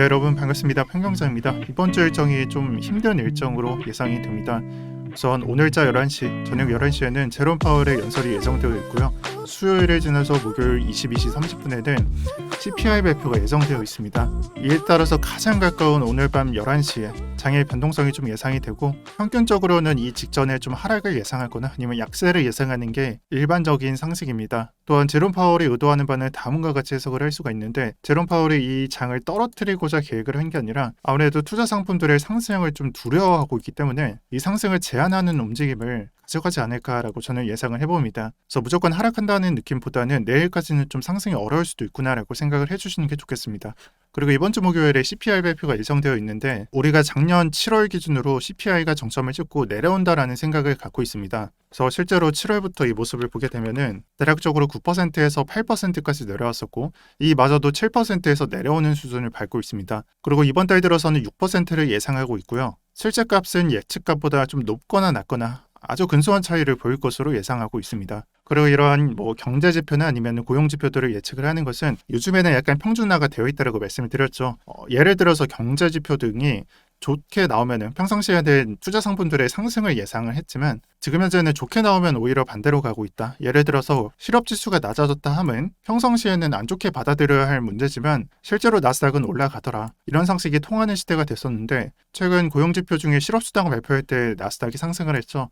네, 여러분 반갑습니다. 평경자입니다. 이번 주 일정이 좀 힘든 일정으로 예상이 됩니다. 우선 오늘자 11시, 저녁 11시에는 제롬 파월의 연설이 예정되어 있고요. 수요일을 지나서 목요일 22시 30분에는 CPI 발표가 예정되어 있습니다. 이에 따라서 가장 가까운 오늘 밤 11시에 장의 변동성이 좀 예상이 되고, 평균적으로는 이 직전에 좀 하락을 예상하거나 아니면 약세를 예상하는 게 일반적인 상식입니다. 또한 제롬 파월이 의도하는 바는 다음과 같이 해석을 할 수가 있는데, 제롬 파월이 이 장을 떨어뜨리고자 계획을 한 게 아니라 아무래도 투자 상품들의 상승을 좀 두려워하고 있기 때문에 이 상승을 제한하는 움직임을 가져가지 않을까라고 저는 예상을 해봅니다. 그래서 무조건 하락한다는 느낌보다는 내일까지는 좀 상승이 어려울 수도 있구나라고 생각을 해주시는 게 좋겠습니다. 그리고 이번 주 목요일에 CPI 발표가 예정되어 있는데, 우리가 작년 7월 기준으로 CPI가 정점을 찍고 내려온다라는 생각을 갖고 있습니다. 그래서 실제로 7월부터 이 모습을 보게 되면은 대략적으로 9%에서 8%까지 내려왔었고, 이마저도 7%에서 내려오는 수준을 밟고 있습니다. 그리고 이번 달 들어서는 6%를 예상하고 있고요. 실제 값은 예측값보다 좀 높거나 낮거나 아주 근소한 차이를 보일 것으로 예상하고 있습니다. 그리고 이러한 경제 지표나 아니면 고용 지표들을 예측을 하는 것은 요즘에는 약간 평준화가 되어 있다고 말씀을 드렸죠. 예를 들어서 경제 지표 등이 좋게 나오면은 평상시에는 투자 상품들의 상승을 예상을 했지만, 지금 현재는 좋게 나오면 오히려 반대로 가고 있다. 예를 들어서 실업 지수가 낮아졌다 함은 평상시에는 안 좋게 받아들여야 할 문제지만 실제로 나스닥은 올라가더라. 이런 상식이 통하는 시대가 됐었는데, 최근 고용 지표 중에 실업 수당 발표할 때 나스닥이 상승을 했죠.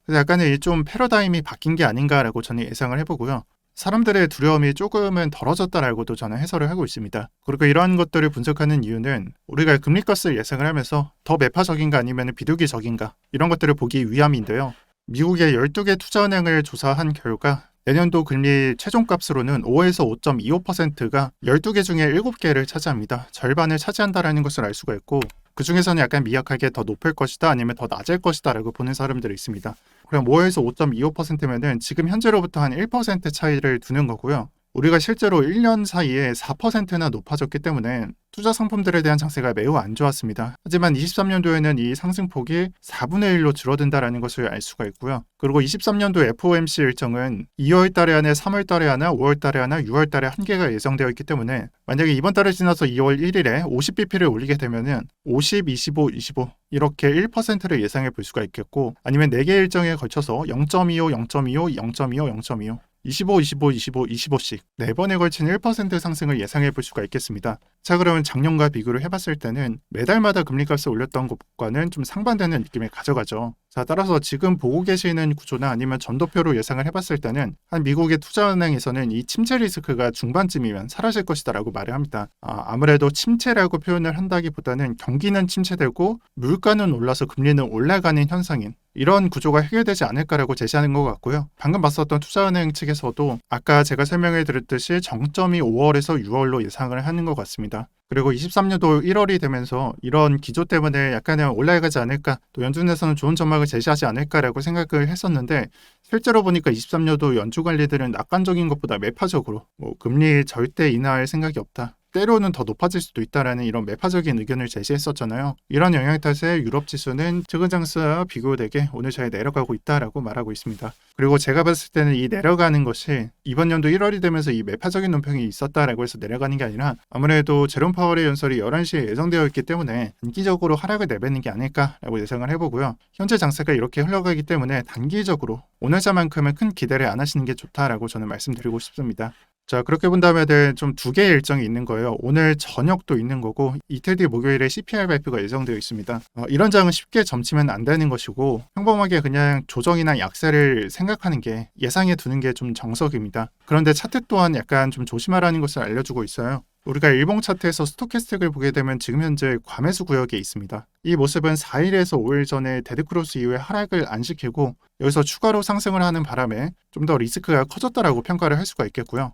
그래서 약간의 좀 패러다임이 바뀐 게 아닌가라고 저는 예상을 해보고요. 사람들의 두려움이 조금은 덜어졌다라고도 저는 해설을 하고 있습니다. 그리고 이러한 것들을 분석하는 이유는 우리가 금리값을 예상을 하면서 더 매파적인가 아니면 비둘기적인가 이런 것들을 보기 위함인데요. 미국의 12개 투자은행을 조사한 결과 내년도 금리 최종값으로는 5에서 5.25%가 12개 중에 7개를 차지합니다. 절반을 차지한다라는 것을 알 수가 있고, 그 중에서는 약간 미약하게 더 높을 것이다 아니면 더 낮을 것이다 라고 보는 사람들이 있습니다. 그럼 5에서 5.25%면은 지금 현재로부터 한 1% 차이를 두는 거고요. 우리가 실제로 1년 사이에 4%나 높아졌기 때문에 투자 상품들에 대한 장세가 매우 안 좋았습니다. 하지만 23년도에는 이 상승폭이 4분의 1로 줄어든다라는 것을 알 수가 있고요. 그리고 23년도 FOMC 일정은 2월 달에 하나, 3월 달에 하나, 5월 달에 하나, 6월 달에 한 개가 예정되어 있기 때문에 만약에 이번 달을 지나서 2월 1일에 50bp를 올리게 되면은 50, 25, 25 이렇게 1%를 예상해 볼 수가 있겠고, 아니면 4개 일정에 걸쳐서 0.25, 0.25, 0.25, 0.25 25, 25, 25, 25씩 4번에 걸친 1% 상승을 예상해 볼 수가 있겠습니다. 자, 그러면 작년과 비교를 해봤을 때는 매달마다 금리값을 올렸던 것과는 좀 상반되는 느낌을 가져가죠. 자, 따라서 지금 보고 계시는 구조나 아니면 전도표로 예상을 해봤을 때는 한 미국의 투자은행에서는 이 침체 리스크가 중반쯤이면 사라질 것이다 라고 말을 합니다. 아무래도 침체라고 표현을 한다기보다는 경기는 침체되고 물가는 올라서 금리는 올라가는 현상인 이런 구조가 해결되지 않을까라고 제시하는 것 같고요. 방금 봤었던 투자은행 측에서도 아까 제가 설명해 드렸듯이 정점이 5월에서 6월로 예상을 하는 것 같습니다. 그리고 23년도 1월이 되면서 이런 기조 때문에 약간은 올라가지 않을까, 또 연준에서는 좋은 전망을 제시하지 않을까라고 생각을 했었는데, 실제로 보니까 23년도 연준 관리들은 낙관적인 것보다 매파적으로 금리 절대 인하할 생각이 없다, 때로는 더 높아질 수도 있다라는 이런 매파적인 의견을 제시했었잖아요. 이런 영향 탓에 유럽 지수는 최근 장세와 비교되게 오늘 잘 내려가고 있다라고 말하고 있습니다. 그리고 제가 봤을 때는 이 내려가는 것이 이번 연도 1월이 되면서 이 매파적인 논평이 있었다라고 해서 내려가는 게 아니라, 아무래도 제롬 파월의 연설이 11시에 예정되어 있기 때문에 단기적으로 하락을 내뱉는 게 아닐까라고 예상을 해보고요. 현재 장세가 이렇게 흘러가기 때문에 단기적으로 오늘자만큼은 큰 기대를 안 하시는 게 좋다라고 저는 말씀드리고 싶습니다. 자, 그렇게 본다면 좀 2개의 일정이 있는 거예요. 오늘 저녁도 있는 거고, 이틀 뒤 목요일에 CPI 발표가 예정되어 있습니다. 이런 장은 쉽게 점치면 안 되는 것이고, 평범하게 그냥 조정이나 약세를 생각하는 게, 예상해 두는 게 좀 정석입니다. 그런데 차트 또한 약간 좀 조심하라는 것을 알려주고 있어요. 우리가 일봉 차트에서 스토캐스틱을 보게 되면 지금 현재 과매수 구역에 있습니다. 이 모습은 4일에서 5일 전에 데드크로스 이후에 하락을 안 시키고 여기서 추가로 상승을 하는 바람에 좀 더 리스크가 커졌다라고 평가를 할 수가 있겠고요.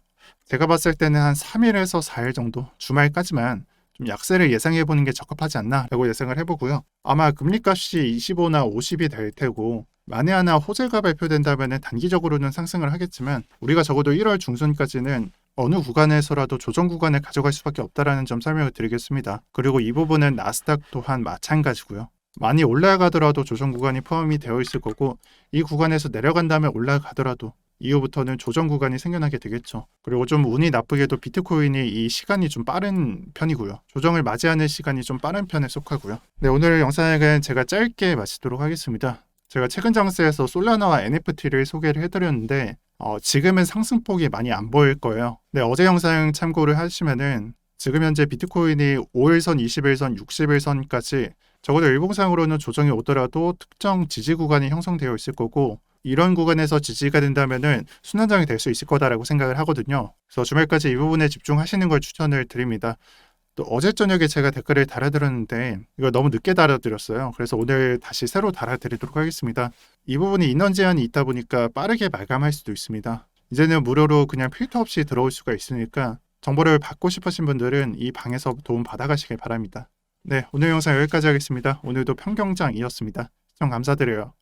제가 봤을 때는 한 3일에서 4일 정도 주말까지만 좀 약세를 예상해보는 게 적합하지 않나 라고 예상을 해보고요. 아마 금리값이 25나 50이 될 테고, 만에 하나 호재가 발표된다면 단기적으로는 상승을 하겠지만 우리가 적어도 1월 중순까지는 어느 구간에서라도 조정 구간을 가져갈 수밖에 없다라는 점 설명을 드리겠습니다. 그리고 이 부분은 나스닥 또한 마찬가지고요. 많이 올라가더라도 조정 구간이 포함이 되어 있을 거고, 이 구간에서 내려간다면 올라가더라도 이후부터는 조정 구간이 생겨나게 되겠죠. 그리고 좀 운이 나쁘게도 비트코인이 이 시간이 좀 빠른 편이고요. 조정을 맞이하는 시간이 좀 빠른 편에 속하고요. 네, 오늘 영상은 제가 짧게 마치도록 하겠습니다. 제가 최근 장세에서 솔라나와 NFT를 소개를 해드렸는데 지금은 상승폭이 많이 안 보일 거예요. 네, 어제 영상 참고를 하시면은 지금 현재 비트코인이 5일선, 20일선, 60일선까지 적어도 일봉상으로는 조정이 오더라도 특정 지지 구간이 형성되어 있을 거고, 이런 구간에서 지지가 된다면은 순환장이 될 수 있을 거다라고 생각을 하거든요. 그래서 주말까지 이 부분에 집중하시는 걸 추천을 드립니다. 또 어제 저녁에 제가 댓글을 달아드렸는데 이거 너무 늦게 달아드렸어요. 그래서 오늘 다시 새로 달아드리도록 하겠습니다. 이 부분이 인원 제한이 있다 보니까 빠르게 마감할 수도 있습니다. 이제는 무료로 그냥 필터 없이 들어올 수가 있으니까 정보를 받고 싶으신 분들은 이 방에서 도움 받아가시길 바랍니다. 네, 오늘 영상 여기까지 하겠습니다. 오늘도 평경장이었습니다. 시청 감사드려요.